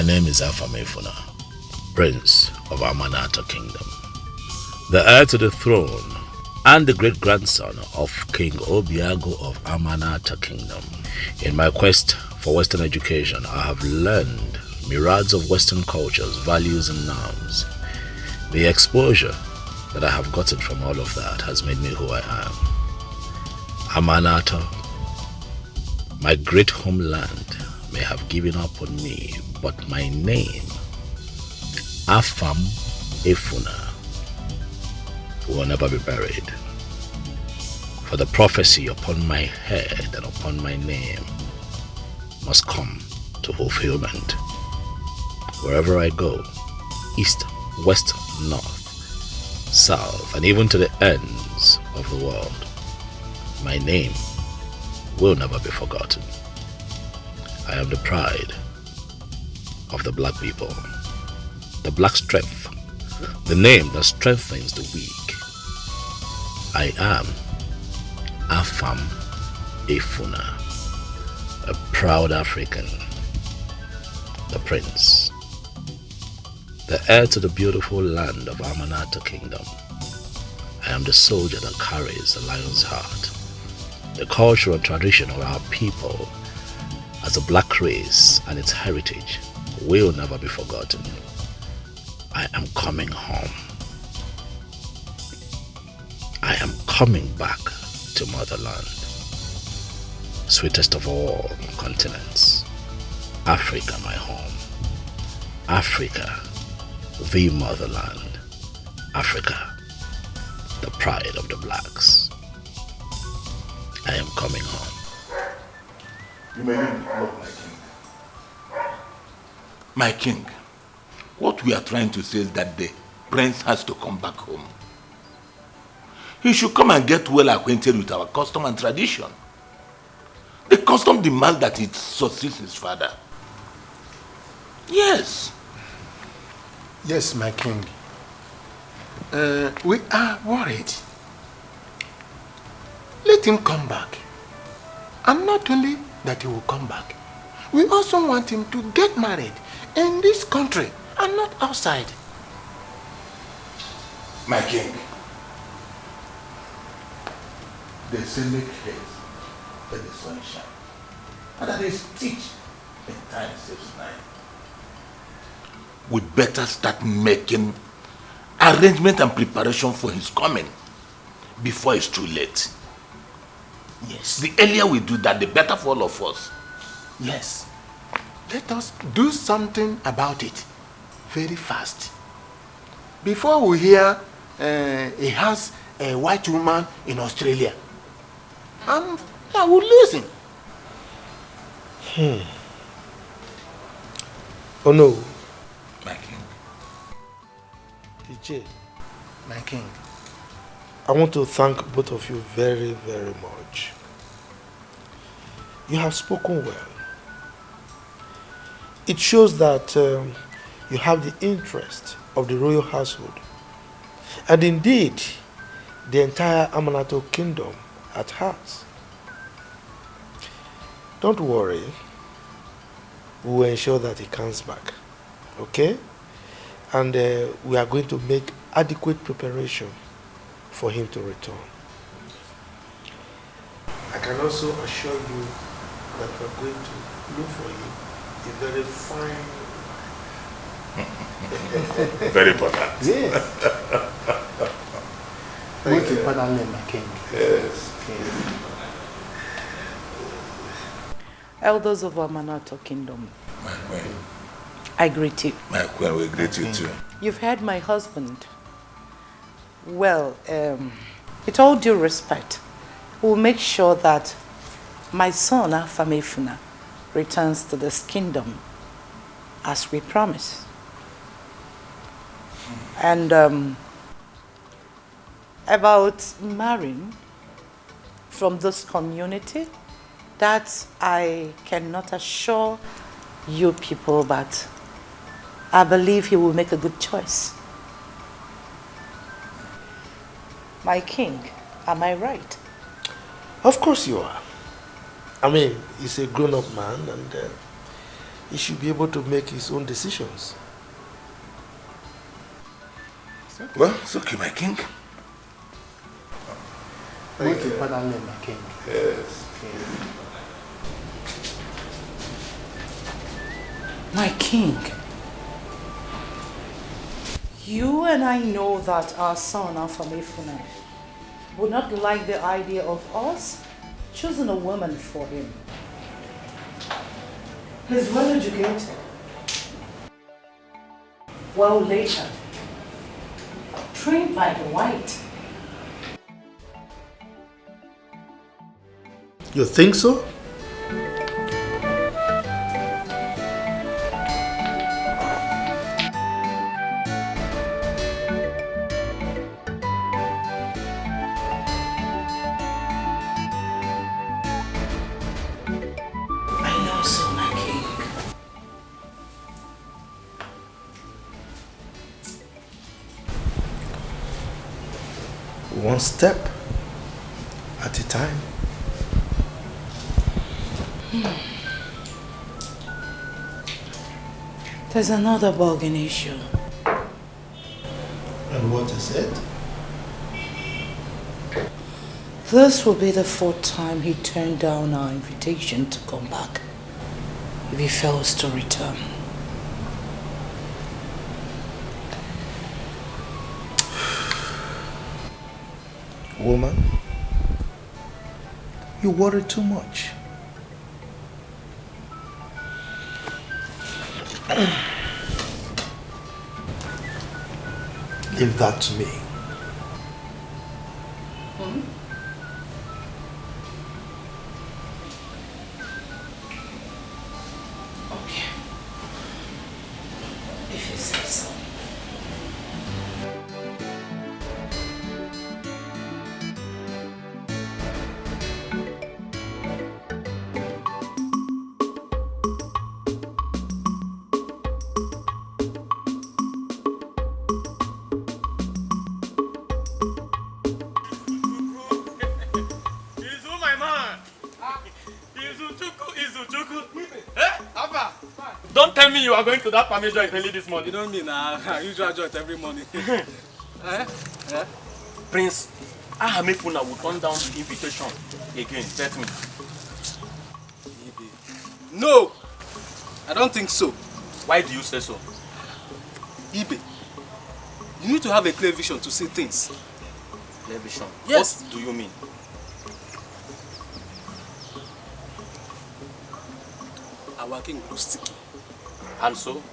name is Afamefuna, Prince of Amanata Kingdom, the heir to the throne and the great-grandson of King Obiago of Amanata Kingdom. In my quest for Western education, I have learned myriads of Western cultures, values and norms. The exposure that I have gotten from all of that has made me who I am. Amanata, my great homeland, may have given up on me, but my name, Afam Efuna, will never be buried. For the prophecy upon my head and upon my name must come to fulfillment. Wherever I go, east, west, north, south, and even to the ends of the world, my name will never be forgotten. I am the pride of the black people, the black strength, the name that strengthens the weak. I am Afam Efuna, a proud African, the prince, the heir to the beautiful land of Amanata Kingdom. I am the soldier that carries the lion's heart, the cultural tradition of our people as a black race and its heritage will never be forgotten. I am coming home. I am coming back to motherland, sweetest of all continents, Africa my home, Africa the motherland, Africa the pride of the blacks. I am coming home. You may look, my king. My king, what we are trying to say is that the prince has to come back home. He should come and get well acquainted with our custom and tradition. The custom demands that he succeeds his father. Yes. Yes, my king. We are worried. Let him come back. And not only that he will come back, we also want him to get married in this country and not outside. My king, they say make haste that the sun shine, and that they teach in time saves nine. We better start making arrangement and preparation for his coming before it's too late. Yes. The earlier we do that, the better for all of us. Yes. Let us do something about it very fast. Before we hear he has a white woman in Australia, and I will lose him. Oh no. My king. DJ, My king. I want to thank both of you very, very much. You have spoken well. It shows that you have the interest of the royal household, and indeed the entire Amanato kingdom at heart. Don't worry, we will ensure that he comes back, okay? And we are going to make adequate preparation for him to return. I can also assure you that we're going to look for you a very fine. Very important. Yes. Most importantly, my king. Yes. Elders of Amanato Kingdom, My queen. I greet you. My queen, we greet you too. You've heard my husband. Well, with all due respect, we'll make sure that my son, Afamefuna, returns to this kingdom as we promised. And about marrying from this community, that I cannot assure you people, but I believe he will make a good choice. My king, am I right? Of course you are. I mean, he's a grown-up man, and he should be able to make his own decisions. Well, it's okay, my king. What's your father's name, my king? Yes. My king, you and I know that our son, Afamefuna, would not like the idea of us choosing a woman for him. He's well educated, well later, trained by the white. You think so? One step at a time. There's another bargain issue. And what is it? This will be the 4th time he turned down our invitation to come back. If he fails to return. Woman, you worry too much. Leave that to me. Okay. If you say so. You are going to that family joint early this morning. You don't mean usual joint every morning. Prince, Ahamefuna will turn down the invitation again. Bet me. No! I don't think so. Why do you say so? Ibe, you need to have a clear vision to see things. Clear vision? Yes. What do you mean? Our king looks sticky. And so?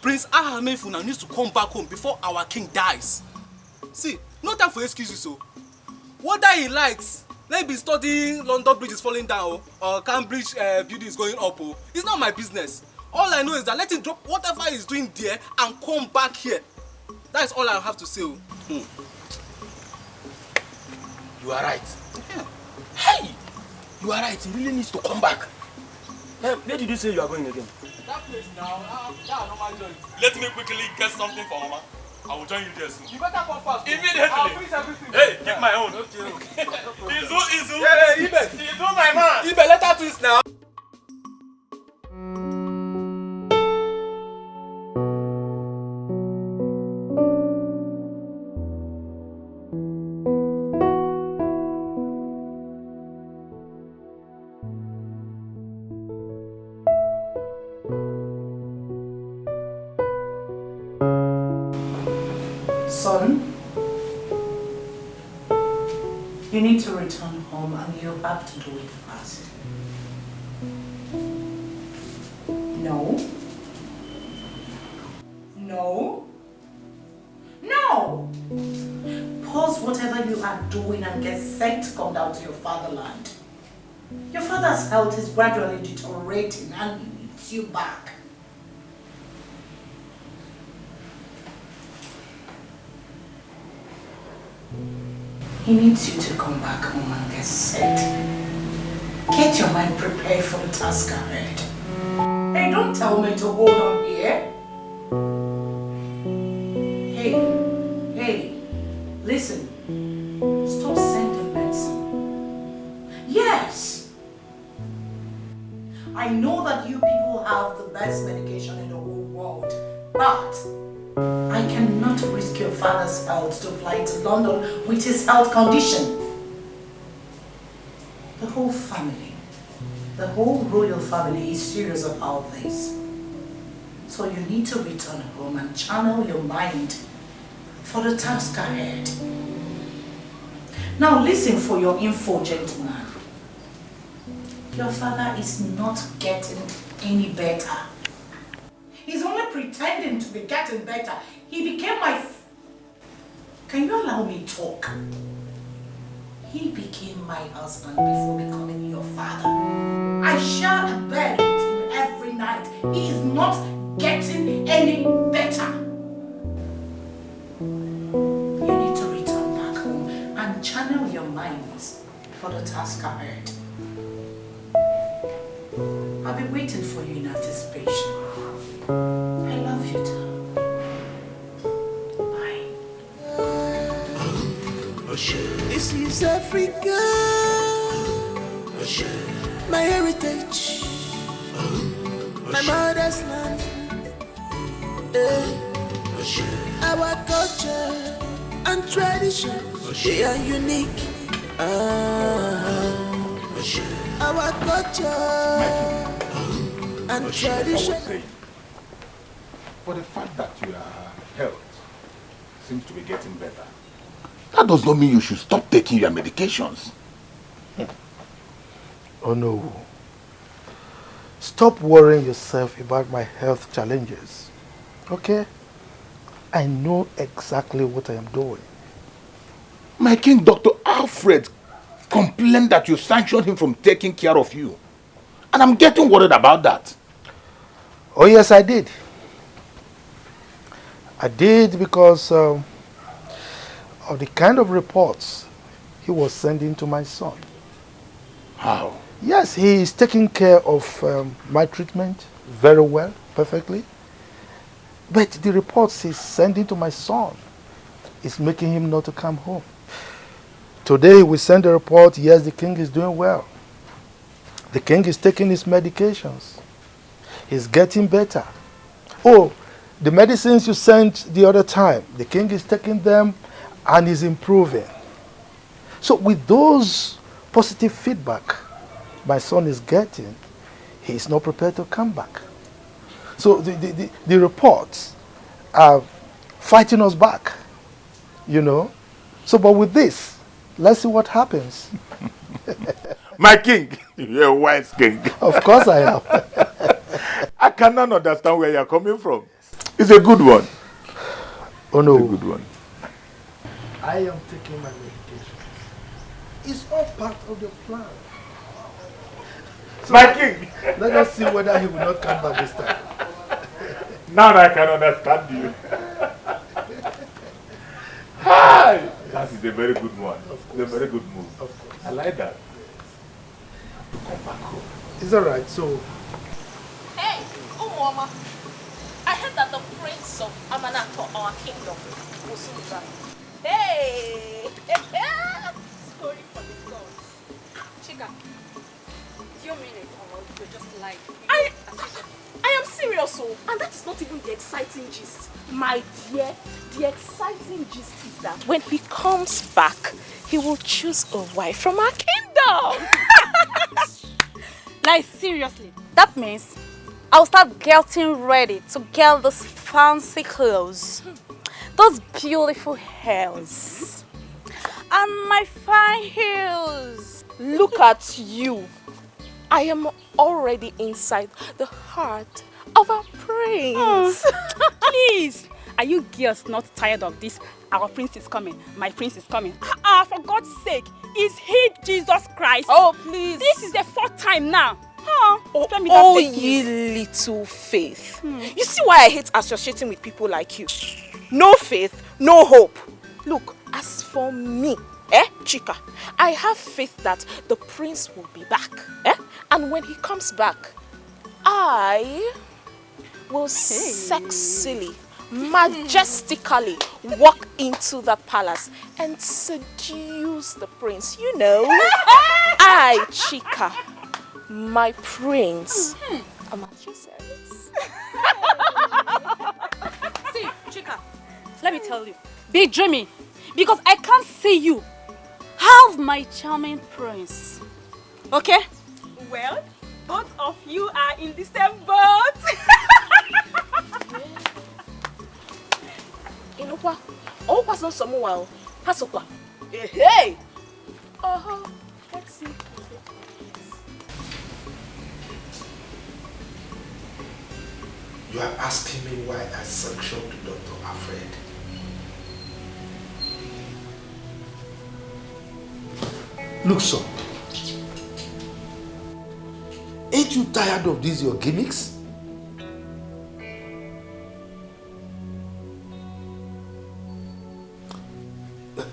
Prince Ahamefuna needs to come back home before our king dies. See, no time for excuses. So, whether he likes, let be studying London Bridge is falling down or Cambridge building is going up. It's not my business. All I know is that let him drop whatever he's doing there and come back here. That is all I have to say. You are right. Yeah. Hey! You are right. He really needs to come back. Where did you say you are going again? That place now, that normal joint. Let me quickly get something for Mama. I will join you there soon. You better come fast. Immediately. I'll finish everything. Hey, keep my own. Okay. Izu. Yeah, Ibe. Izu, my man. Ibe, let her twist now. Son, you need to return home and you have to do it fast. No. No. No! Pause whatever you are doing and get set to come down to your fatherland. Your father's health is gradually deteriorating and he needs you back. He needs you to come back home and get set. Get your mind prepared for the task ahead. Hey, don't tell me to hold on here. Hey, listen. Stop sending medicine. Yes. I know that you people have the best medication in the whole world, but I cannot risk your father's health to fly to London with his health condition. The whole family, the whole royal family is serious about this. So you need to return home and channel your mind for the task ahead. Now listen for your info, gentleman. Your father is not getting any better. He's only pretending to be getting better. He became my... Can you allow me to talk? He became my husband before becoming your father. I share a bed with him every night. He is not getting any better. You need to return back home and channel your minds for the task ahead. I'll be waiting for you in anticipation. I love you too. Bye. This is Africa, my heritage, my mother's land. Our culture and tradition, they are unique. Our culture and tradition. I would say, for the fact that your health seems to be getting better, that does not mean you should stop taking your medications. Oh no. Stop worrying yourself about my health challenges. Okay? I know exactly what I am doing. My king, Dr. Alfred, complained that you sanctioned him from taking care of you. And I'm getting worried about that. Oh yes, I did. I did because of the kind of reports he was sending to my son. How? Yes, he is taking care of my treatment very well, perfectly. But the reports he's sending to my son is making him not to come home. Today we send a report, yes, the king is doing well. The king is taking his medications. He's getting better. Oh, the medicines you sent the other time, the king is taking them and is improving. So with those positive feedback my son is getting, he is not prepared to come back. So the reports are fighting us back, you know. So but with this, let's see what happens. My king, you're a wise king. Of course I am. I cannot understand where you're coming from. It's a good one. Oh no. It's a good one. I am taking my medication. It's all part of the plan. So My king! Let us see whether he will not come back this time. Now I can understand you. Hi! That is a very good one. It's a very good move. I like that. To come back home. It's alright, so... Hey, Mama. I heard that the prince of Amanato, our kingdom, will soon be back. Hey! Story for the gods. Chica, do you mean it or you're just lying? I am serious, and that's not even the exciting gist. My dear, the exciting gist is that when he comes back, he will choose a wife from our kingdom. Like, seriously, that means I'll start getting ready to get those fancy clothes, those beautiful hairs, and my fine heels. Look at you. I am already inside the heart of a prince. Please, are you girls not tired of this? Our prince is coming. My prince is coming. For God's sake, is he Jesus Christ? Oh, please. This is the 4th time now. Oh, ye little faith. You see why I hate associating with people like you? No faith, no hope. Look, as for me, Chica, I have faith that the prince will be back. And when he comes back, I will sexily, majestically walk into the palace and seduce the prince. You know, I, Chica, My prince. I'm at your service. See, Chika, let me tell you, be dreaming, because I can't see you have my charming prince. Okay? Well, both of you are in the same boat. You know what? Oh, what's not someone? Pasokwa. Hey! Let's see. You are asking me why I sanctioned Dr. Alfred. Look, son. Ain't you tired of these your gimmicks?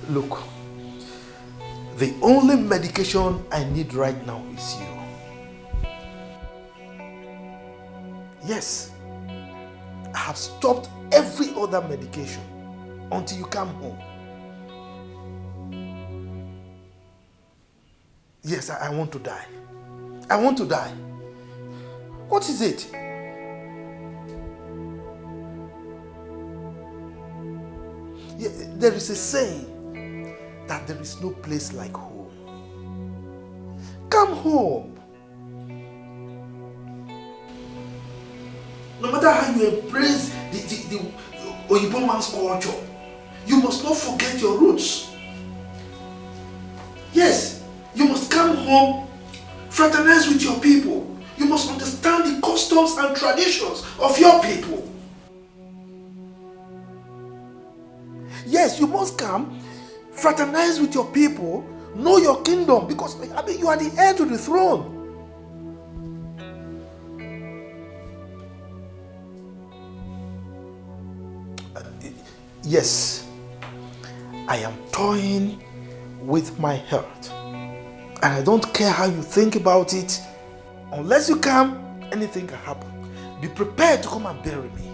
Look, the only medication I need right now is you. Yes, I have stopped every other medication until you come home. Yes, I want to die. I want to die. What is it? Yeah, there is a saying that there is no place like home. Come home. No matter how you embrace the Oyibo man's culture, you must not forget your roots. Yes, you must come home, fraternize with your people. You must understand the customs and traditions of your people. Yes, you must come, fraternize with your people, know your kingdom, because I mean, you are the heir to the throne. Yes, I am toying with my health, and I don't care how you think about it. Unless you come, anything can happen. Be prepared to come and bury me.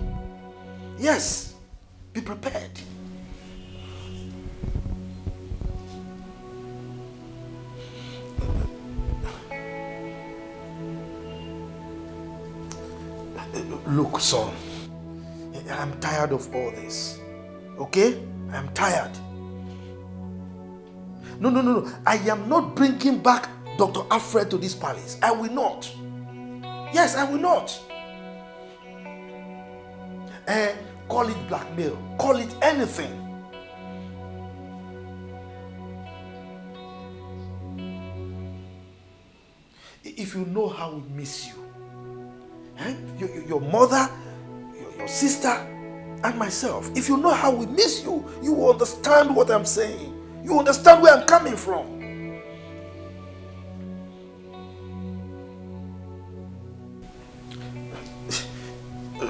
Yes, be prepared. Look, son, I'm tired of all this. Okay? I'm tired. No. I am not bringing back Dr. Alfred to this palace. I will not. Yes, I will not. Call it blackmail. Call it anything. If you know how we miss you, your mother, your sister, and myself, if you know how we miss you, you will understand what I'm saying. You understand where I'm coming from.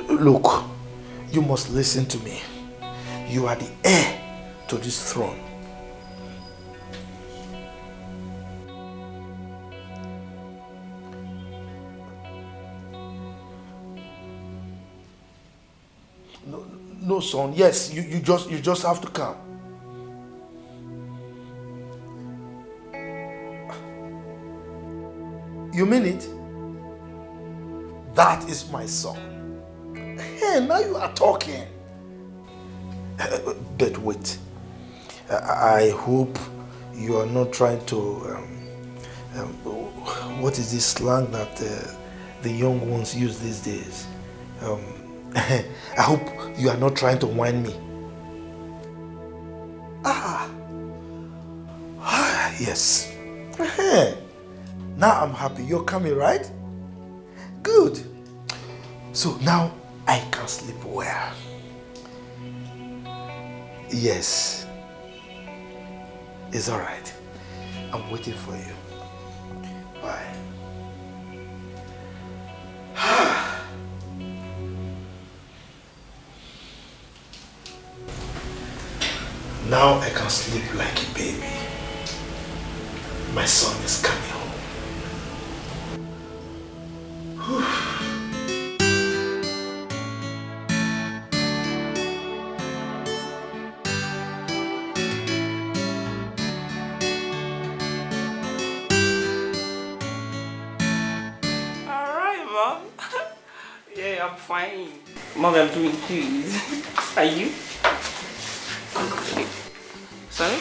Look, you must listen to me. You are the heir to this throne. No, son. Yes, you just have to come. You mean it? That is my son. Hey, now you are talking. But wait. I hope you are not trying to... what is this slang that the young ones use these days? I hope you are not trying to whine me. Yes. Now I'm happy. You're coming, right? Good. So now I can sleep well. Yes. It's all right. I'm waiting for you. Bye. Now I can sleep like a baby. My son is coming home. Mom. Yeah, I'm fine. Mom, I'm doing good. Are you? Sorry?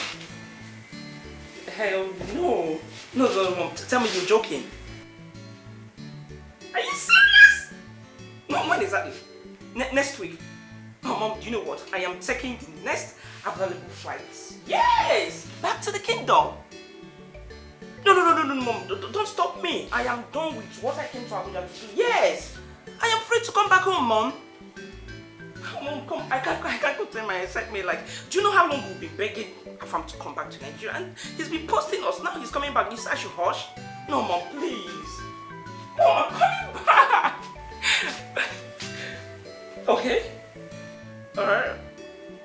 Hell no. No, Mom. Tell me you're joking. Are you serious? Mom, when exactly? Next week. Oh, Mom, you know what? I am taking the next available flights. Yes! Back to the kingdom. No, Mom. Don't stop me. I am done with what I came to Abuja to do. Yes! I am free to come back home, Mom. Mom, come. I can't go tell my excitement. Like, do you know how long we've been begging for him to come back to Nigeria? And he's been posting us. Now he's coming back. You say I should hush? No, Mom, please. Mom, I'm coming back. Okay? Alright.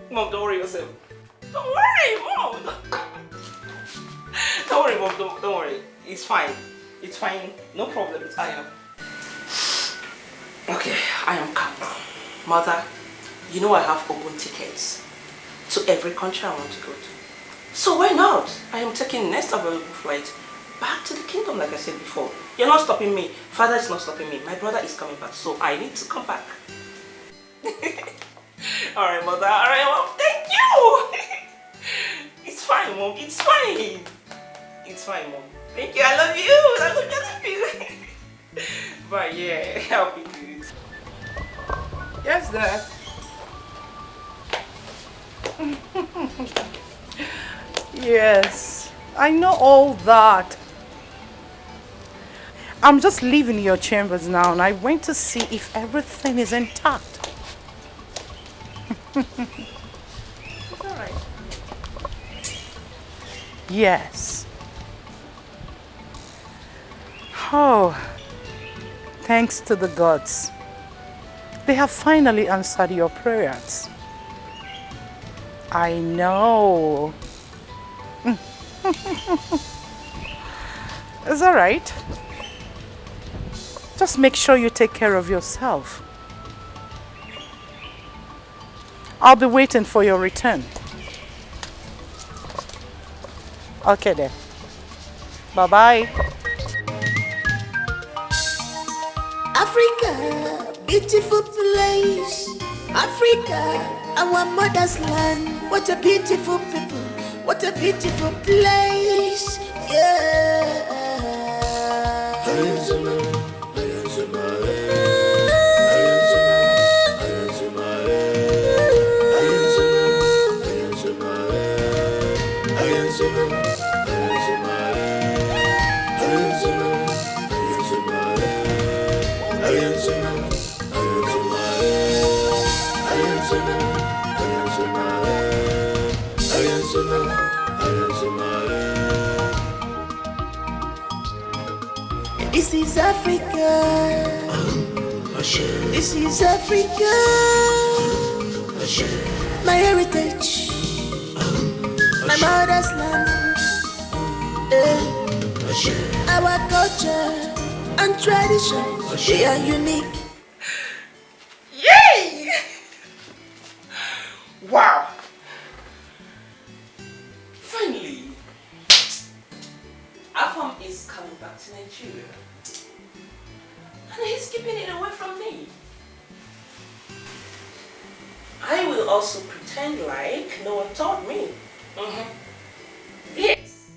Mom, don't worry yourself. Don't worry, Mom. Don't worry, Mom. Don't worry. It's fine. It's fine. No problem. I am. Okay, I am calm. Mother, you know I have open tickets to every country I want to go to. So why not? I am taking next available flight back to the kingdom, like I said before. You're not stopping me. Father is not stopping me. My brother is coming back, so I need to come back. Alright, Mother. Alright, Mom. Thank you. It's fine, Mom. It's fine. It's fine, Mom. Thank you. I love you. I love you. But yeah, I'll be good. Yes, Dad. Yes, I know all that. I'm just leaving your chambers now and I went to see if everything is intact. It's alright. Yes. Oh, thanks to the gods. They have finally answered your prayers. I know. It's all right. Just make sure you take care of yourself. I'll be waiting for your return. Okay then. Bye-bye. Africa, beautiful place. Africa, our mother's land. What a beautiful people. What a beautiful place. Yeah. This is Africa. This is Africa. My heritage. My mother's land. Our culture and tradition, they are unique. Yay! Wow! Finally, Afam is coming back to Nigeria. And he's keeping it away from me. I will also pretend like no one told me. Yes.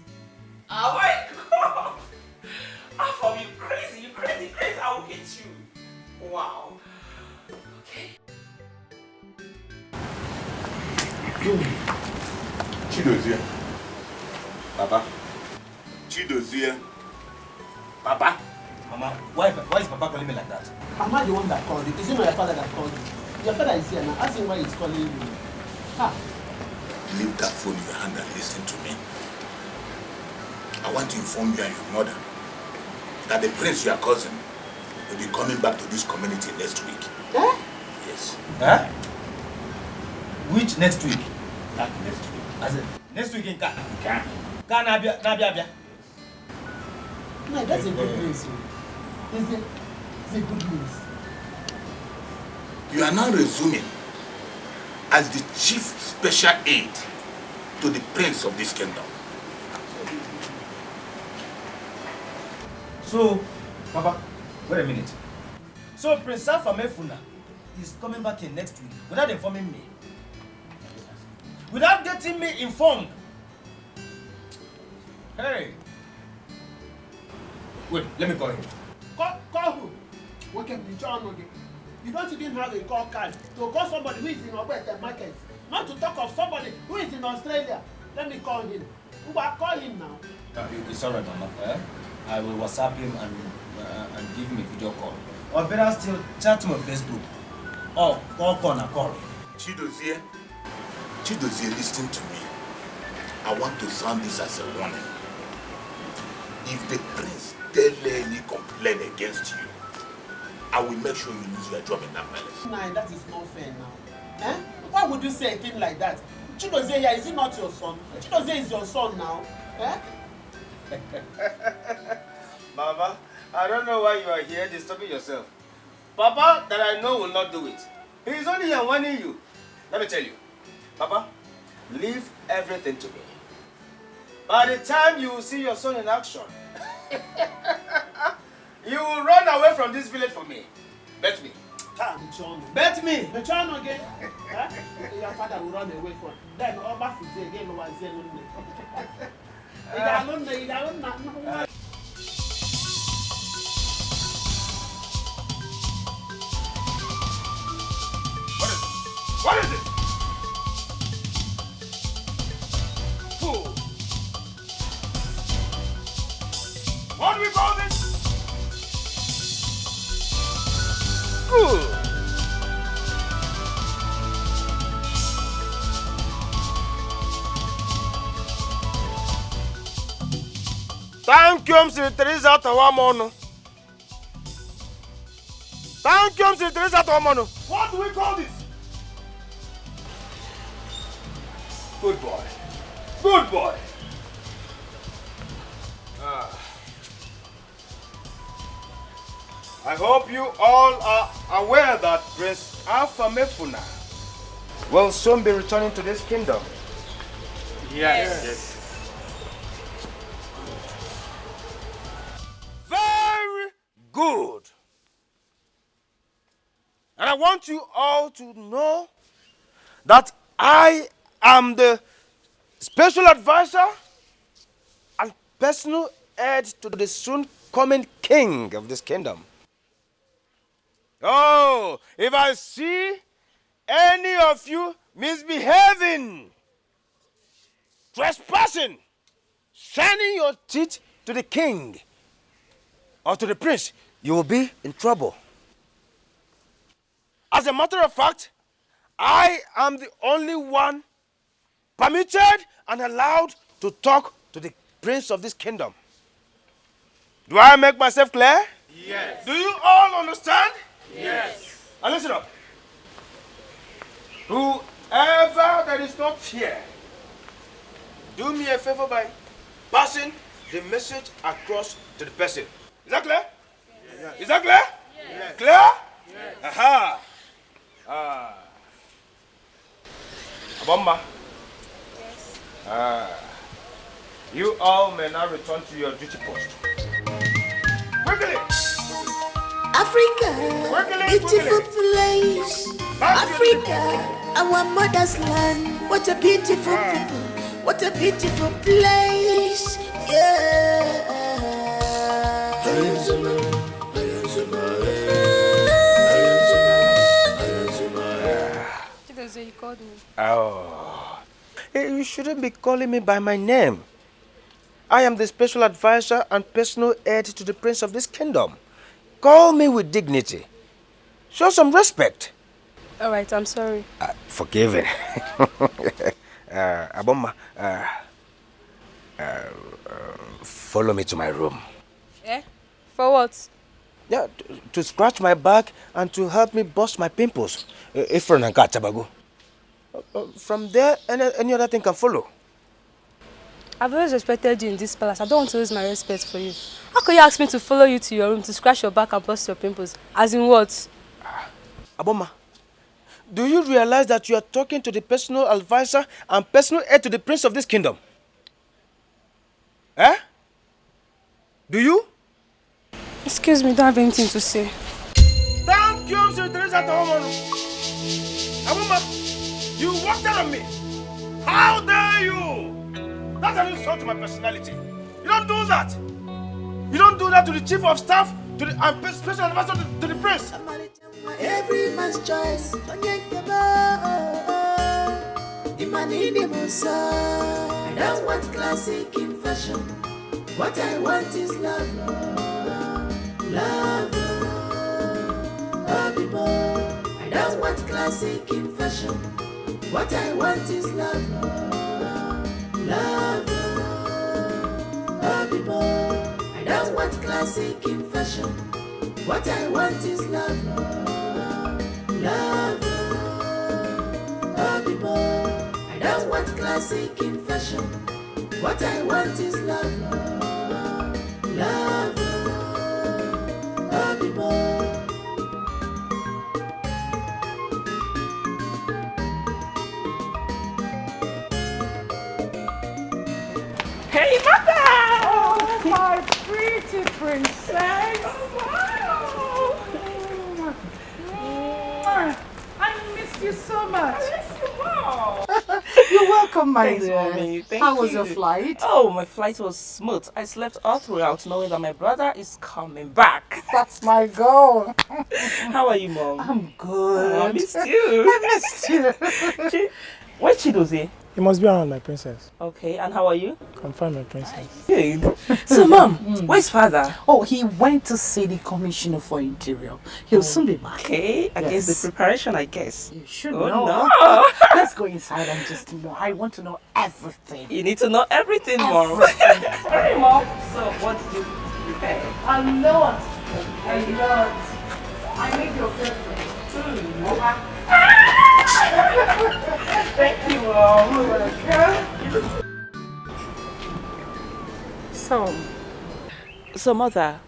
Oh my God. Afam, you crazy, I will get you. Wow. Okay. Chidozie. Papa. Chidozie. Papa. Mama, why is Papa calling me like that? I'm not the one that called you. Is it not your father that called you? Your father is here now. Ask him why he's calling you. Ha. Leave that phone in your hand and listen to me. I want to inform you and your mother that the prince, your cousin, will be coming back to this community next week. Eh? Yes. Huh? Which next week? That next week. As in, next week in Ka? Can. Ka Nabia. No, that's a good news. It's a good news. You are now resuming as the chief special aide to the prince of this kingdom. So, Papa, wait a minute. So Prince Afamefuna is coming back in next week without informing me. Without getting me informed. Hey. Wait, let me call him. Call who? Okay, you don't even have a call card to call somebody who is in Ogbete market. Not to talk of somebody who is in Australia. Let me call him. Call him now. It's alright, Mama. I will WhatsApp him and give him a video call. Or better still, chat him on Facebook. Or call. Chidozie, listen to me. I want to sound this as a warning. If the prince tell any complaint against you, I will make sure you lose your job in that palace. Nah, that is not fair now. Eh? Why would you say a thing like that? Chidozie, is he not your son? Chidozie is your son now. Eh? Mama, I don't know why you are here disturbing yourself. Papa, that I know, will not do it. He is only here warning you. Let me tell you. Papa, leave everything to me. By the time you will see your son in action, you will run away from this village for me. Bet me. Bet me. The child again. Your father will run away from. Then Oba Fizi again was there. What is it? Fool! What do we call this? Good! Thank you, Mr. Teresa Tawamono. Thank you, Mr. Teresa Tawamono. What do we call this? Good boy. Good boy. I hope you all are aware that Prince Afamefuna will soon be returning to this kingdom. Yes. Very good. And I want you all to know that I am the special advisor and personal heir to the soon coming king of this kingdom. Oh, if I see any of you misbehaving, trespassing, shining your teeth to the king or to the prince, you will be in trouble. As a matter of fact, I am the only one permitted and allowed to talk to the prince of this kingdom. Do I make myself clear? Yes. Do you all understand? Yes. And listen up. Whoever that is not here, do me a favor by passing the message across to the person. Is that clear? Yes. Is that clear? Yes. Clear? Yes. Aha. Abomma. Yes. You all may now return to your duty post. Quickly! Africa, beautiful place. Africa, our mother's land. What a beautiful people. What a beautiful place. Yeah. You called me. Oh. You shouldn't be calling me by my name. I am the special advisor and personal heir to the prince of this kingdom. Call me with dignity. Show some respect. All right, I'm sorry. Forgiven. Abomma, follow me to my room. Eh? For what? Yeah, to scratch my back and to help me bust my pimples. Ifron and Katabago. From there, any other thing can follow. I've always respected you in this palace. I don't want to lose my respect for you. How can you ask me to follow you to your room to scratch your back and bust your pimples? As in what? Aboma, do you realize that you are talking to the personal advisor and personal heir to the prince of this kingdom? Eh? Do you? Excuse me, don't have anything to say. Thank is that woman? A woman, you walked out on me. How dare you? That's an insult to my personality. You don't do that. You don't do that to the chief of staff, to the special advisor to the prince. Every man's choice. I don't want classic in fashion. What I want is love. Love. I don't want classic in fashion. What I want is love. Love. I don't want classic in fashion. What I want is love. Love. I don't want classic in fashion. What I want is love. Love. Hey, mother! Oh, my pretty princess! Oh, I missed you so much. You're welcome, my Thanks, dear. Mommy. Thank How was you. your flight? Oh, my flight was smooth. I slept all throughout knowing that my brother is coming back. That's my goal. How are you, Mom? I'm good. Oh, I missed you. I missed you. Where's Chidozie? You must be around, my princess. Okay, and how are you? I'm fine, my princess. Good. So, Mom, where's father? Oh, he went to see the commissioner for interior. He'll soon be back. Okay, against the preparation, I guess. You should Oh, know. no. Let's go inside and just know. I want to know everything. You need to know everything, Mom. Everything. Alright, Mom. So, what did you prepare? A lot. A lot. I need your favorite. Thank you, Mom. So, Mother,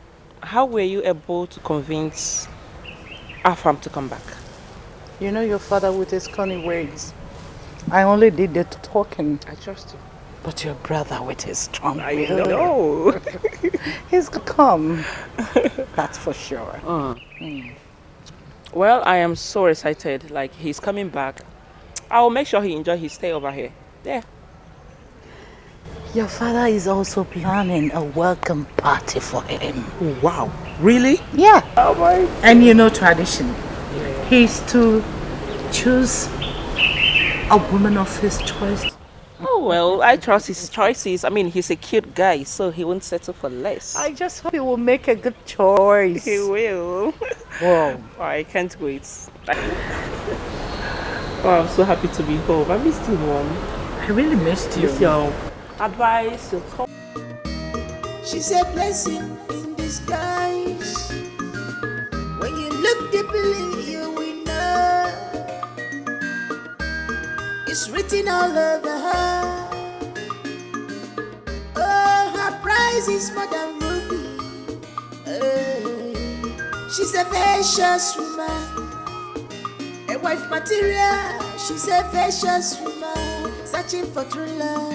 how were you able to convince Afam to come back? You know your father with his cunning words. I only did the talking. I trust you. But your brother with his strong will. I know. He's gonna come. That's for sure. Well, I am so excited. Like, he's coming back. I will make sure he enjoys his stay over here. Yeah. Your father is also planning a welcome party for him. Wow. Really? Yeah. Oh my. And you know tradition. He's to choose a woman of his choice. Oh, well, I trust his choices. I mean, he's a cute guy, so he won't settle for less. I just hope he will make a good choice. He will. Whoa. Oh, I can't wait. Oh, I'm so happy to be home. I missed you, Mom. I really missed you. Miss your advice, your talk. She's a blessing in disguise. When you look deeply, you will know. It's written all over her. Oh, her price is more than ruby. She's a vicious woman, a wife material. She's a vicious woman, searching for true love.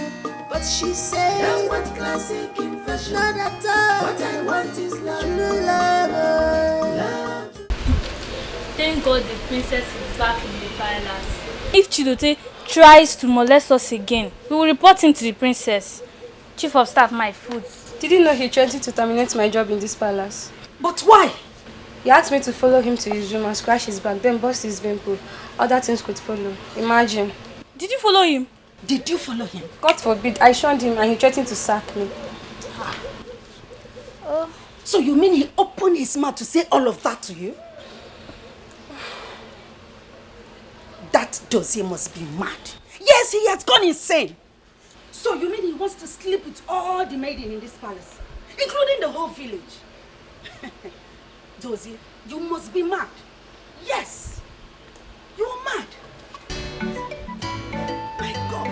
But she said, don't want classic in fashion. Not at all. What I want is love. True love. Love. Thank God the princess is back in the palace. If Chidote tries to molest us again, we will report him to the princess. Chief of staff, my food. Did you know he threatened to terminate my job in this palace? But why? He asked me to follow him to his room and scratch his back, then bust his vein. Other things could follow. Imagine. Did you follow him? Did you follow him? God forbid, I shunned him and he threatened to sack me. So you mean he opened his mouth to say all of that to you? That dossier must be mad. Yes, he has gone insane. So you mean he wants to sleep with all the maidens in this palace, including the whole village? Dozie, you must be mad. Yes, you are mad. My God.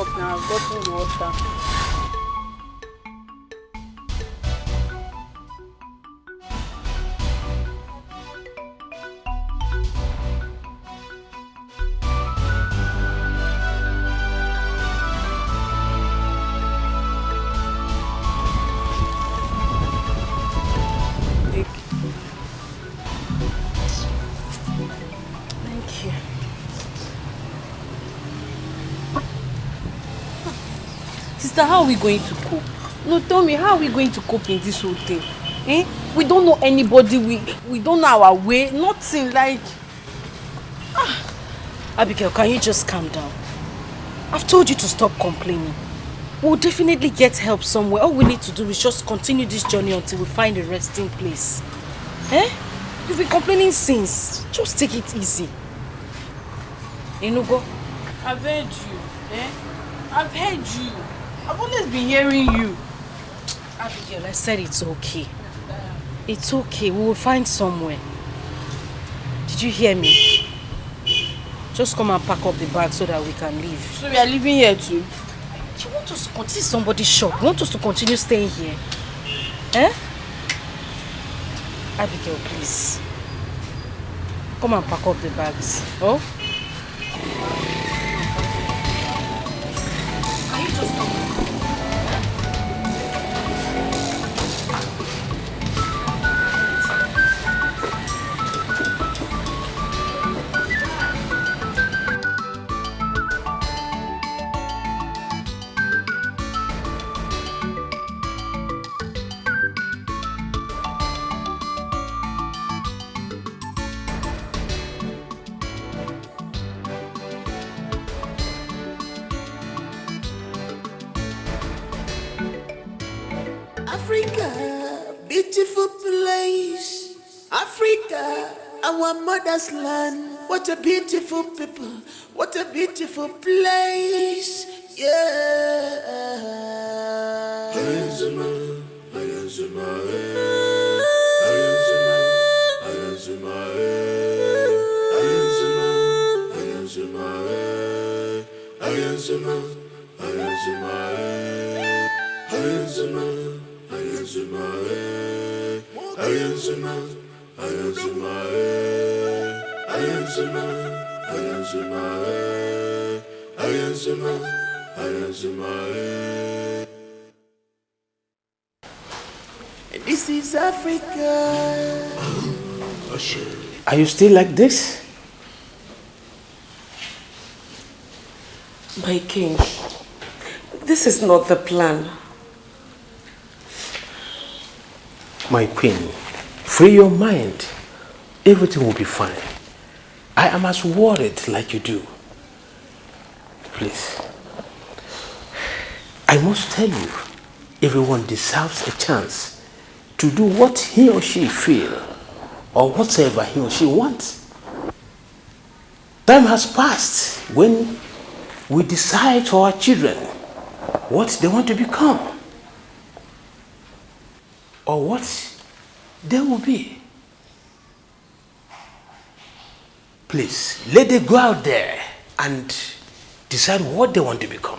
up now. I've gotten the water. Thank you. Sister, how are we going to cope? No, tell me, how are we going to cope in this whole thing? Eh? We don't know anybody, we don't know our way, nothing like... Abigail, can you just calm down? I've told you to stop complaining. We'll definitely get help somewhere. All we need to do is just continue this journey until we find a resting place. Eh? You've been complaining since. Just take it easy. Enugo? I've heard you, eh? I've heard you. I've always been hearing you. Abigail, I said it's okay. It's okay. We will find somewhere. Did you hear me? Just come and pack up the bag so that we can leave. So we are leaving here too? Do you want us to continue somebody's shop? You want us to continue staying here? Eh? Abigail, please. Come and pack up the bags. Oh? Can you just come? Africa, beautiful place. Africa, our mother's land. What a beautiful people. What a beautiful place. Yeah. This is Africa. Are you still like this? My king, this is not the plan. My queen, free your mind. Everything will be fine. I am as worried like you do. Please. I must tell you, everyone deserves a chance to do what he or she feel or whatever he or she wants. Time has passed when we decide for our children what they want to become or what they will be. Please, let them go out there and decide what they want to become.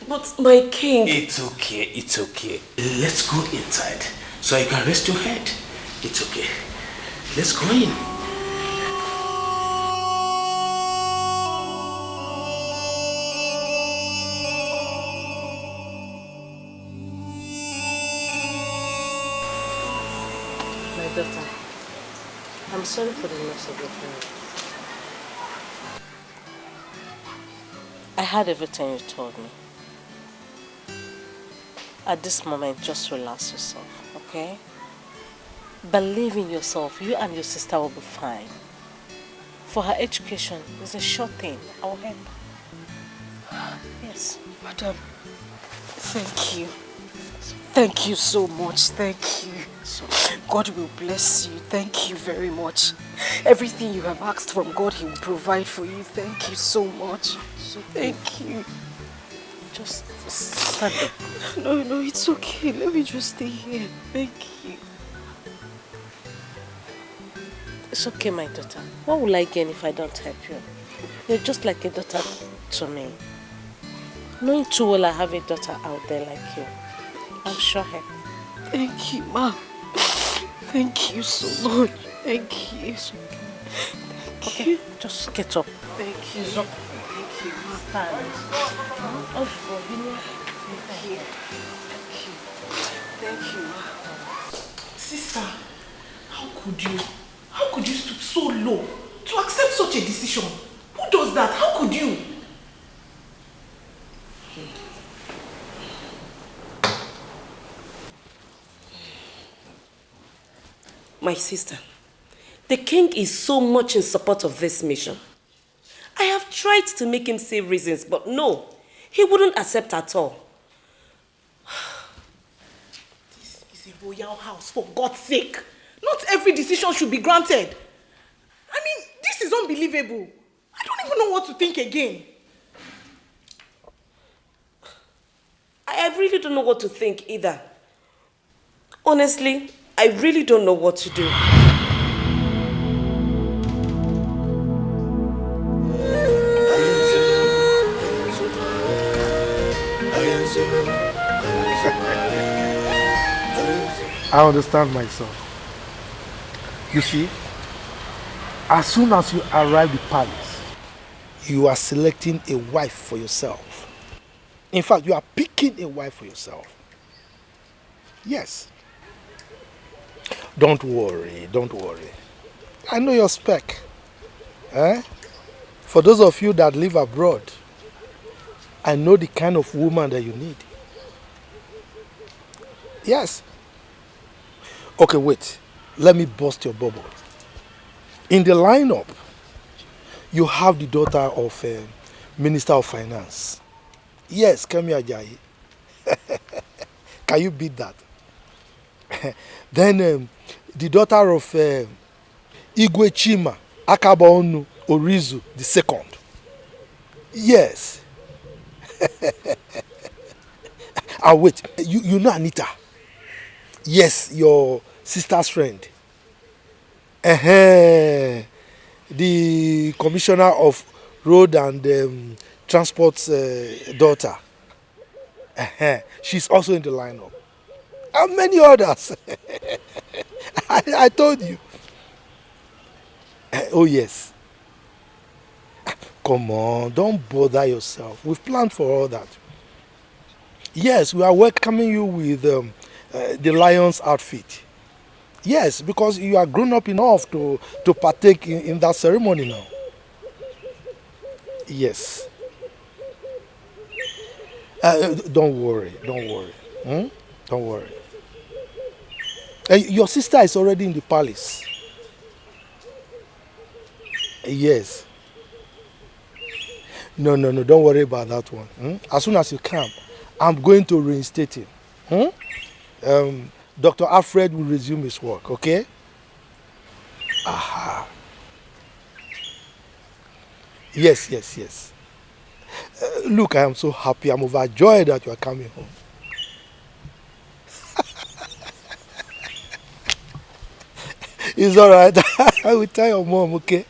But my king... It's okay, it's okay. Let's go inside so you can rest your head. It's okay. Let's go in. My daughter, I'm sorry for the loss of your parents. I heard everything you told me. At this moment, just relax yourself, okay? Believe in yourself. You and your sister will be fine. For her education, it's a short thing. I'll help. Yes. Madam, thank you. Thank you so much. Thank you. God will bless you. Thank you very much. Everything you have asked from God, He will provide for you. Thank you so much. Thank you. Just stand up. No, it's okay. Let me just stay here. Thank you. It's okay, my daughter. What will I gain if I don't help you? You're just like a daughter to me. Knowing too well I have a daughter out there like you, I'll show her. Thank you, Ma. Thank you so much. Thank you. Okay, just get up. Thank you. It's okay. Thank you, Ma. Stand. Oh, Thank you. Thank you, Ma. Sister, how could you stoop so low to accept such a decision? Who does that? How could you? My sister, the king is so much in support of this mission. I have tried to make him say reasons, but no, he wouldn't accept at all. This is a royal house, for God's sake. Not every decision should be granted. I mean, this is unbelievable. I don't even know what to think again. I really don't know what to think either. Honestly, I really don't know what to do. I understand myself. You see, as soon as you arrive at the palace, you are selecting a wife for yourself. In fact, you are picking a wife for yourself. Yes. Don't worry, don't worry. I know your spec. For those of you that live abroad, I know the kind of woman that you need. Yes. Okay, wait. Let me bust your bubble. In the lineup, you have the daughter of Minister of Finance. Yes, Kemi Ajayi. Can you beat that? Then the daughter of Igwe Chima Akabaonu Orizu II. Yes. And wait, you know Anita? Yes, your sister's friend. The commissioner of road and transport's daughter. She's also in the lineup. And many others. I told you. Oh yes. Come on, don't bother yourself. We've planned for all that. Yes, we are welcoming you with the lion's outfit. Yes, because you are grown up enough to partake in that ceremony now. Yes. Don't worry, don't worry. Don't worry. Your sister is already in the palace. Yes. No, don't worry about that one. As soon as you come, I'm going to reinstate him. Dr. Alfred will resume his work, okay? Aha. Yes. Look, I am so happy. I'm overjoyed that you are coming home. It's all right. I will tell your mom, okay?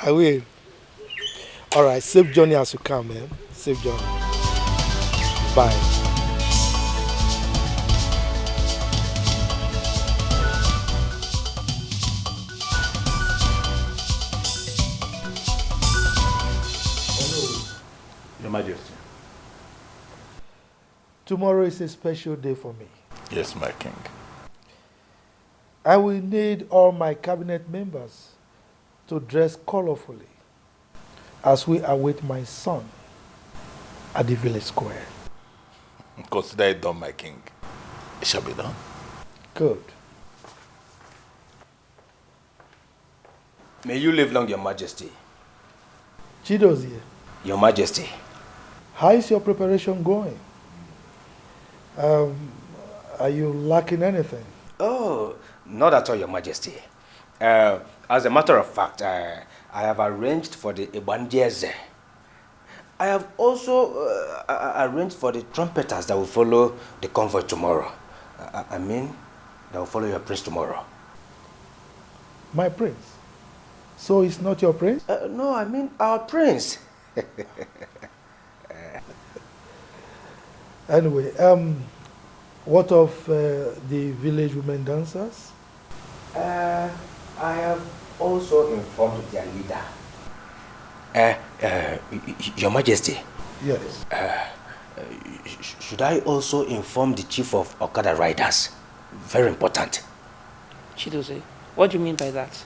I will. All right, safe journey as you come, man. Safe journey. Bye. Your Majesty. Tomorrow is a special day for me. Yes, my king. I will need all my cabinet members to dress colorfully as we await my son at the village square. Consider it done, my king. It shall be done. Good. May you live long, Your Majesty. Chidozie, Your Majesty. how is your preparation going? Are you lacking anything? Oh, not at all, Your Majesty. As a matter of fact, I have arranged for the Ibandieze. I have also arranged for the trumpeters that will follow the convoy tomorrow. I mean, that will follow your prince tomorrow. My prince? So it's not your prince? No, I mean our prince. Anyway, what of the village women dancers? I have also informed their leader. Your Majesty. Yes. Should I also inform the chief of Okada riders? Very important. Chidozie, what do you mean by that?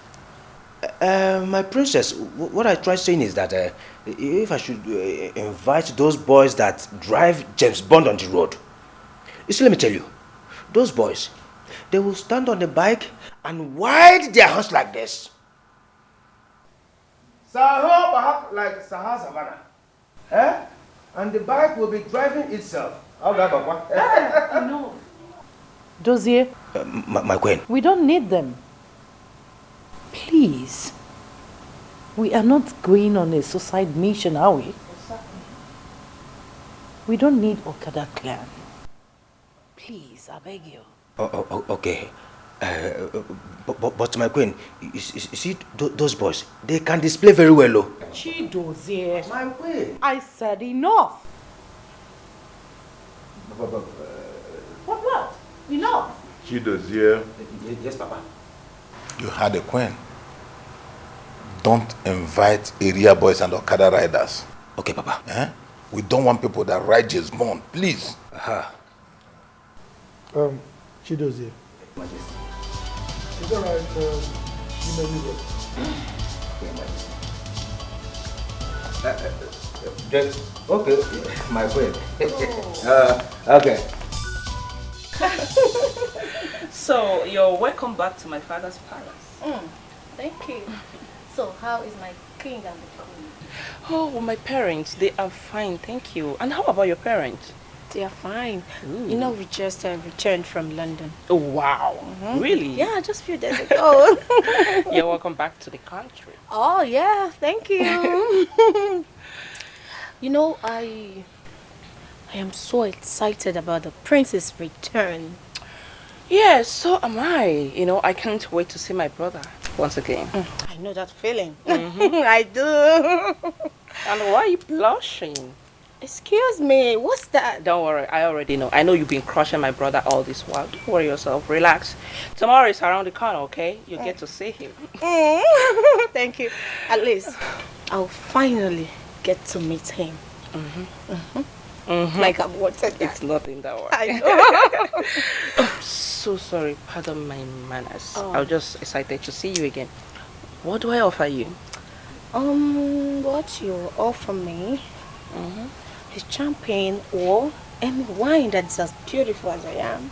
My princess, what I try saying is that if I should invite those boys that drive James Bond on the road. You see, let me tell you, those boys, they will stand on the bike and wide their hands like this. Saho, perhaps like Sahara Savannah. And the bike will be driving itself. No. Dozier. My queen. We don't need them. Please. We are not going on a suicide mission, are we? We don't need Okada clan. Please, I beg you. Okay. But my queen, you see those boys, they can display very well, oh. Chidozie. My queen. I said enough. What? Enough. Chidozie. Yes, Papa. You had a queen. Don't invite area boys and Okada riders. Okay, Papa. We don't want people that ride James Bond, please. Chidozie. Majesty. Is that right? You may leave it. Okay, my queen. Okay. So, you're welcome back to my father's palace. Thank you. So, how is my king and the queen? Oh, my parents, they are fine, thank you. And how about your parents? They are fine. Ooh. You know, we just returned from London. Oh, wow. Really? Yeah, just a few days ago. You're welcome back to the country. Oh, yeah, thank you. You know, I am so excited about the prince's return. Yes, so am I. You know, I can't wait to see my brother once again. I know that feeling. I do. And why are you blushing? Excuse me, what's that? Don't worry, I already know. I know you've been crushing my brother all this while. Don't worry yourself, relax. Tomorrow is around the corner, okay? You get to see him. Thank you. At least I'll finally get to meet him. Like I've wanted that. It's nothing that way. I know. I'm so sorry, pardon my manners. I was just excited to see you again. What do I offer you? What you offer me is champagne or any wine that's as beautiful as I am.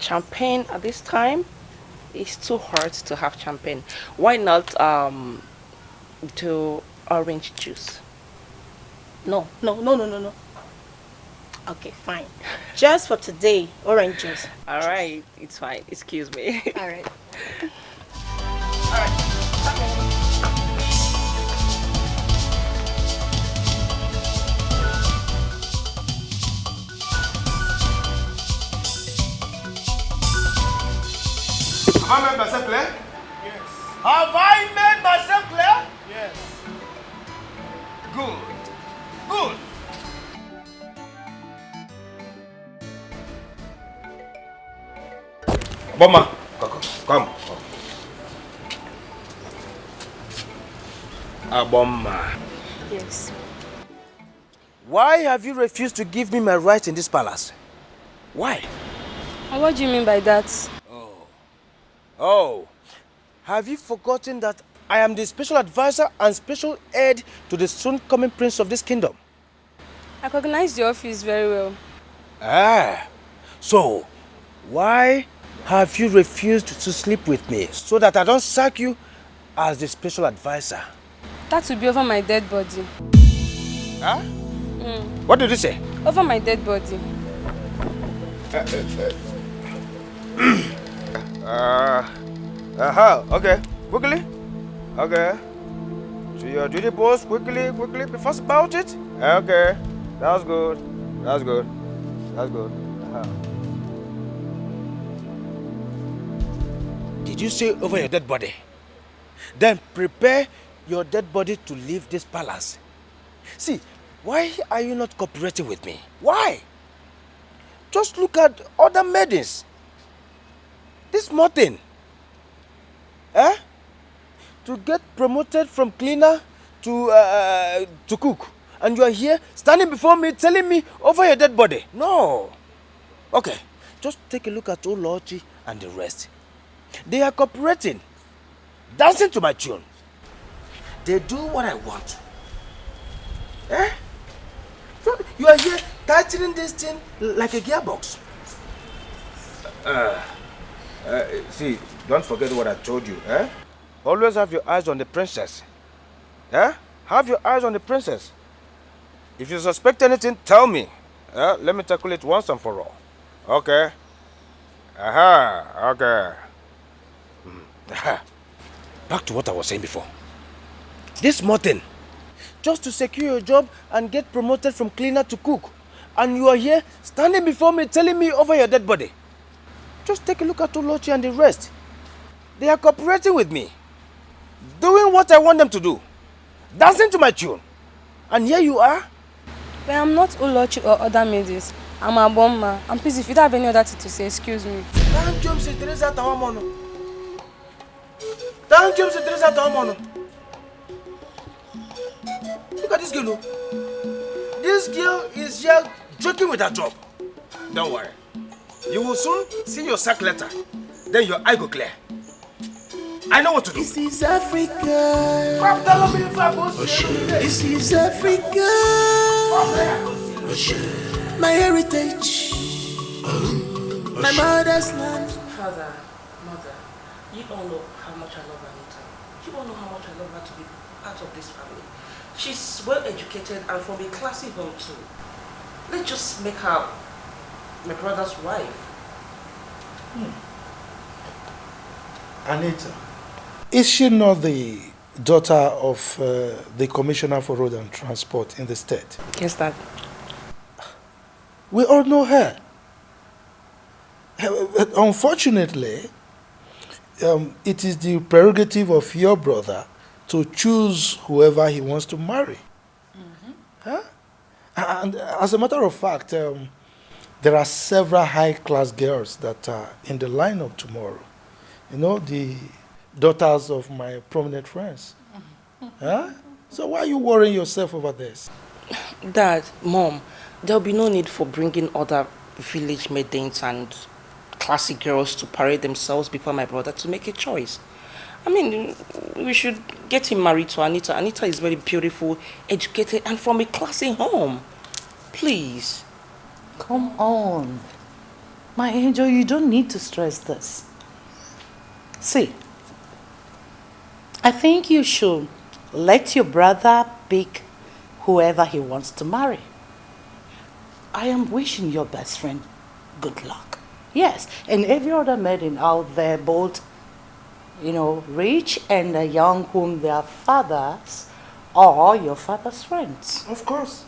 Champagne at this time? It's too hard to have champagne. Why not do orange juice? No. Okay, fine. Just for today, orange juice. All right, it's fine. Excuse me. All right. Have I made myself clear? Yes. Have I made myself clear? Yes. Good. Bomma, come. Bomma. Yes. Why have you refused to give me my rights in this palace? Why? And what do you mean by that? Oh, have you forgotten that I am the special advisor and special aide to the soon-coming prince of this kingdom? I recognize the office very well. So why have you refused to sleep with me so that I don't sack you as the special advisor? That will be over my dead body. What did you say? Over my dead body. Okay, quickly. Okay. To your duty post, quickly, be fast about it. Okay, that's good. Did you say over your dead body? Then prepare your dead body to leave this palace. See, why are you not cooperating with me? Why? Just look at other maidens. This small thing. Eh? To get promoted from cleaner to cook. And you are here standing before me telling me over your dead body. No. Okay, just take a look at Olochi and the rest. They are cooperating, dancing to my tune. They do what I want. Eh? So you are here tightening this thing like a gearbox. See, don't forget what I told you. Eh? Always have your eyes on the princess. Eh? Have your eyes on the princess. If you suspect anything, tell me. Let me tackle it once and for all. Okay. Aha, okay. Back to what I was saying before. This small thing, just to secure your job and get promoted from cleaner to cook. And you are here standing before me telling me over your dead body. Just take a look at Olochi and the rest. They are cooperating with me. Doing what I want them to do. Dancing to my tune. And here you are. But I'm not Olochi or other maidens. I'm a bomber. And please, if you don't have any other thing to say, excuse me. Thank you, Mr. Teresa Tawamono. Thank you, Mr. Teresa Tawamono. Look at this girl. This girl is here joking with her job. Don't worry. You will soon see your sack letter. Then your eye go clear. I know what to do. This is Africa. This is Africa. My heritage. My mother's land. Father, mother, you all know how much I love Anita. You all know how much I love her to be part of this family. She's well educated and from a classy home too. Let's just make her my brother's wife. Anita, is she not the daughter of the Commissioner for Road and Transport in the state? Yes, Dad. We all know her. Unfortunately, it is the prerogative of your brother to choose whoever he wants to marry. Huh? And as a matter of fact, there are several high-class girls that are in the lineup tomorrow. You know, the daughters of my prominent friends. Huh? So why are you worrying yourself over this? Dad, Mom, there'll be no need for bringing other village maidens and classy girls to parade themselves before my brother to make a choice. I mean, we should get him married to Anita. Anita is very beautiful, educated, and from a classy home. Please. Come on. My angel, you don't need to stress this. See, I think you should let your brother pick whoever he wants to marry. I am wishing your best friend good luck. Yes, and every other maiden out there, both, you know, rich and young, whom their fathers or your father's friends. Of course.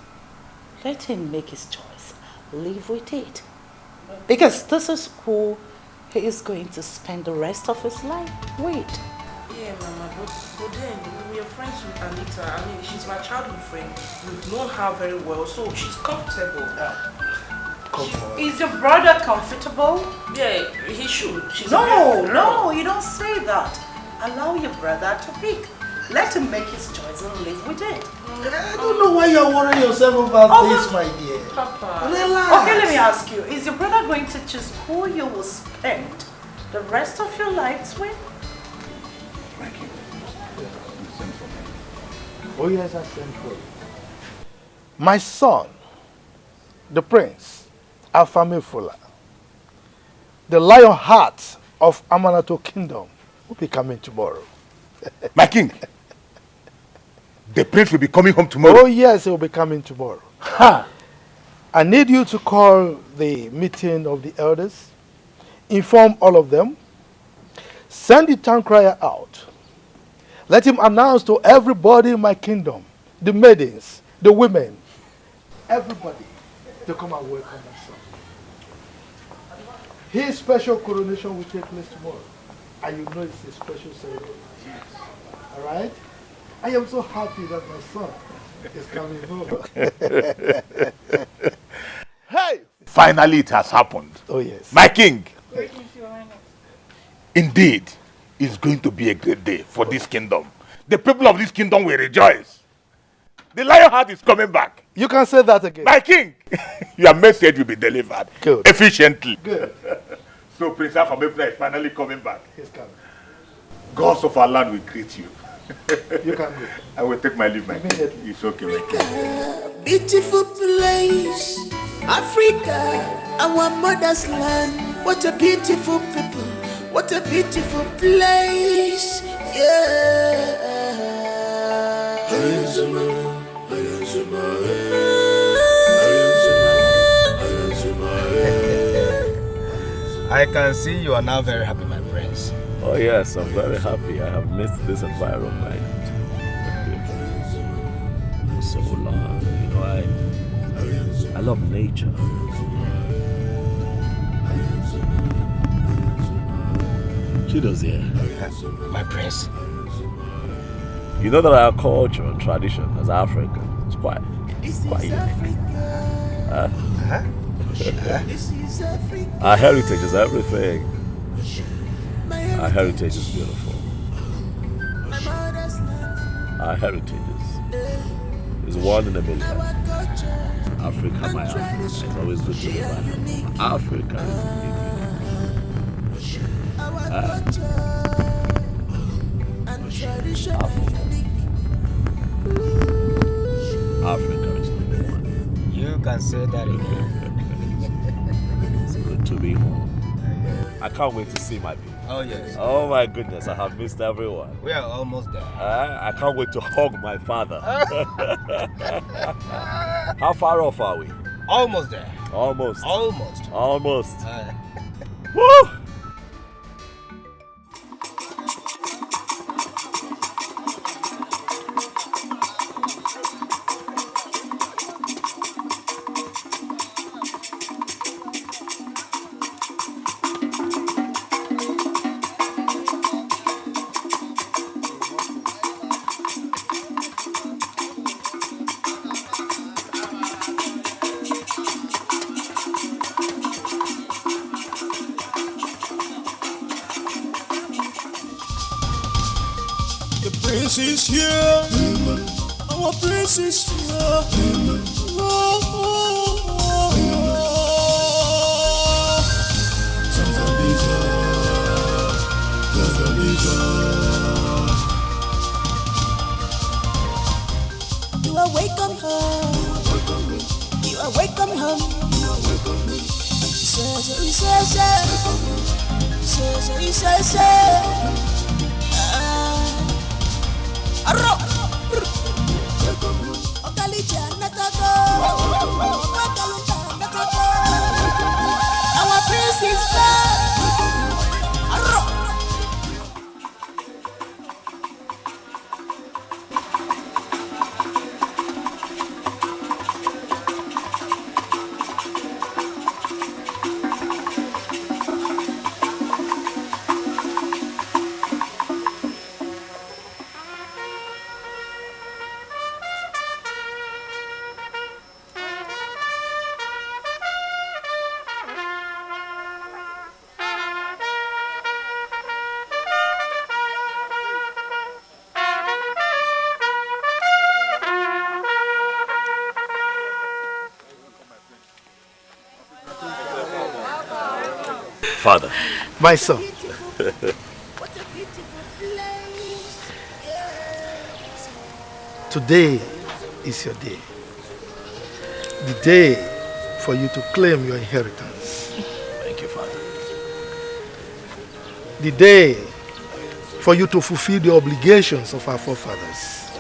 Let him make his choice. Live with it. Because this is who he is going to spend the rest of his life with. Yeah, Mama, but then we are friends with Anita. I mean, she's my childhood friend. We've known her very well, so she's comfortable. Come on. Is your brother comfortable? Yeah, he should. She's No, you don't say that. Allow your brother to pick. Let him make his choice and live with it. I don't know why you're worrying yourself about this, my dear. Papa. Relax. Okay, let me ask you. Is your brother going to choose who you will spend the rest of your lives with? Oh yes, I sent for you. My son, the prince, Afamefula, the lion heart of Amanato Kingdom, will be coming tomorrow. My king, the prince will be coming home tomorrow. Oh yes, he will be coming tomorrow. Ha! I need you to call the meeting of the elders, inform all of them, send the town crier out. Let him announce to everybody in my kingdom, the maidens, the women, everybody, to come and welcome my son. His special coronation will take place tomorrow. And you know it's a special ceremony. Yes. All right? I am so happy that my son is coming home. Hey! Finally, it has happened. Oh, yes. My king. Indeed, it's going to be a great day for this kingdom. The people of this kingdom will rejoice. The lion heart is coming back. You can say that again. My king, your message will be delivered efficiently. Good. So Prince Afamefuna is finally coming back. He's coming. Gods of our land will greet you. You can go. I will take my leave, my king. It's okay, my king. Beautiful place, Africa, our mother's land. What a beautiful people, what a beautiful place, yeah. I can see you are now very happy, my prince. Oh yes, I'm very happy. I have missed this environment for so long. You know, I love nature. Chido's here. My prince. You know that our culture and tradition as Africans is quite unique. Our heritage is everything. Our heritage is beautiful. Our heritage is one in a million. Africa, my Africa. It's always good to remember. Africa is unique. Africa is number one. You can say that again. It's good to be home. I can't wait to see my people. Oh yes. Oh my goodness, I have missed everyone. We are almost there. I can't wait to hug my father. How far off are we? Almost there. Almost. Almost. Almost. Woo! Prince is here. Our prince is here. You are welcome home. You are welcome home. Our prince is back. Father. My son. Today is your day. The day for you to claim your inheritance. Thank you, Father. The day for you to fulfill the obligations of our forefathers.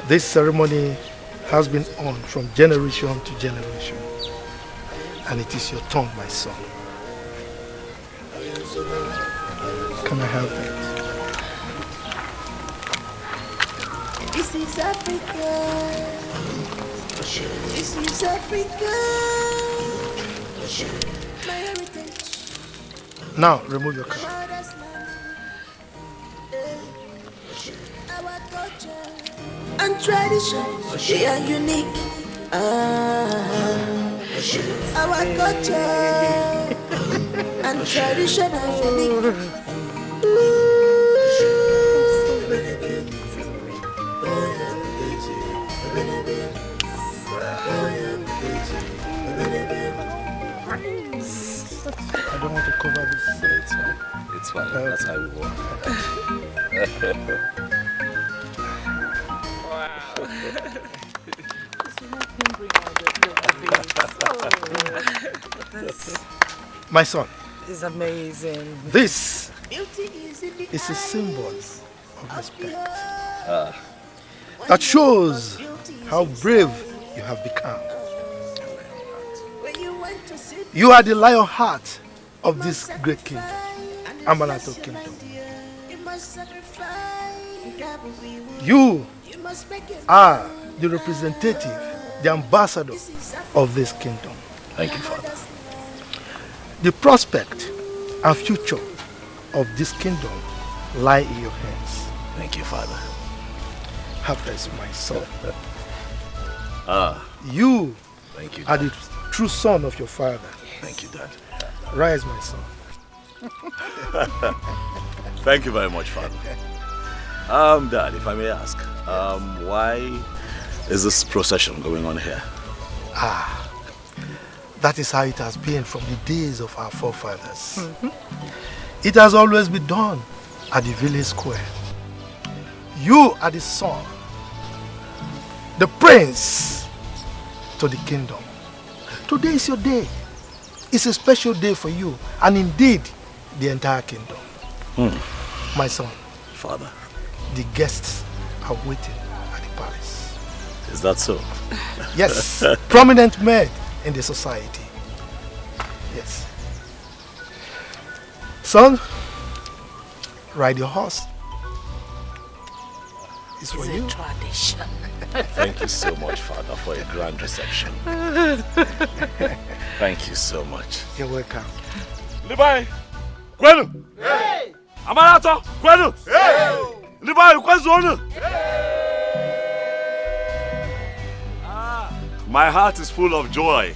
This ceremony has been on from generation to generation. And it is your turn, my son. Can I have that? This is Africa. This is Africa. My heritage. Now, remove your cap. Our culture and tradition, they are unique. Our culture and tradition are unique. I don't want to cover this. It's fine. It's fine. That's how we work. My son, It's amazing. this is a symbol of respect that shows how brave you have become. You are the lion heart of this great kingdom, Amanato Kingdom. You are the representative, the ambassador of this kingdom. Thank you, Father. The prospect and future of this kingdom lie in your hands. Thank you, Father. Have rest, my son. You Thank you, are the true son of your father. Thank you, Dad. Rise, my son. Thank you very much, Father. Dad, if I may ask, why is this procession going on here? That is how it has been from the days of our forefathers. It has always been done at the village square. You are the son, the prince to the kingdom. Today is your day. It's a special day for you, and indeed, the entire kingdom. My son, Father, the guests are waiting at the palace. Is that so? Yes, prominent men in the society. Yes. Son, ride your horse. It's for you. A tradition. Thank you so much, Father, for a grand reception. Thank you so much. You're welcome. Libai, Kwenu! Hey! Amanato, Kwenu! Hey! Libai, Kwenu! My heart is full of joy.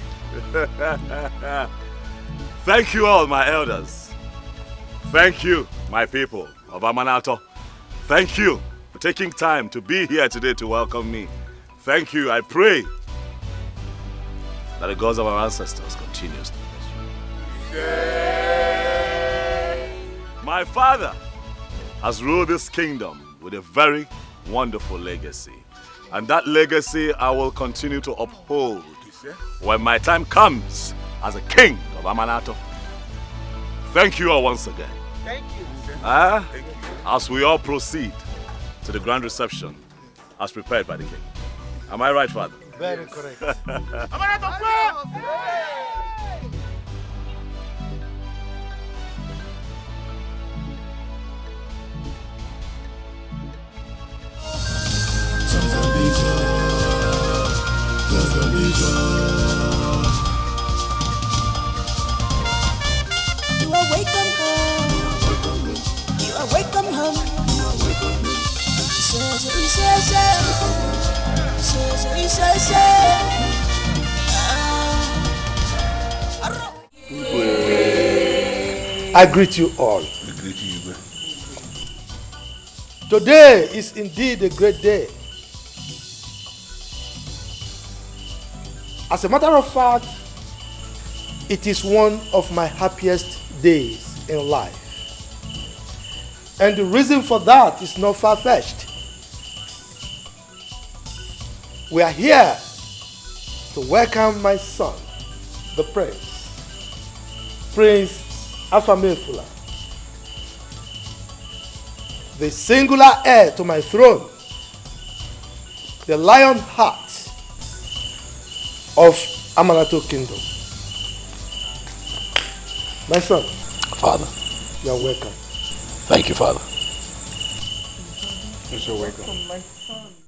Thank you all, my elders. Thank you, my people of Amanato. Thank you for taking time to be here today to welcome me. Thank you. I pray that the gods of our ancestors continues to bless you. My father has ruled this kingdom with a very wonderful legacy. And that legacy I will continue to uphold when my time comes as a king of Amanato. Thank you all once again. Thank you. Thank you. As we all proceed to the grand reception as prepared by the king. Am I right, Father? Very correct. You are welcome home. You are welcome home. I greet you all. We greet you. Today is indeed a great day. As a matter of fact, it is one of my happiest days in life. And the reason for that is not far-fetched. We are here to welcome my son, the Prince Afamefula, the singular heir to my throne, the lion heart of Amanato Kingdom. My son. Father. You are welcome. Thank you, Father. You're so welcome.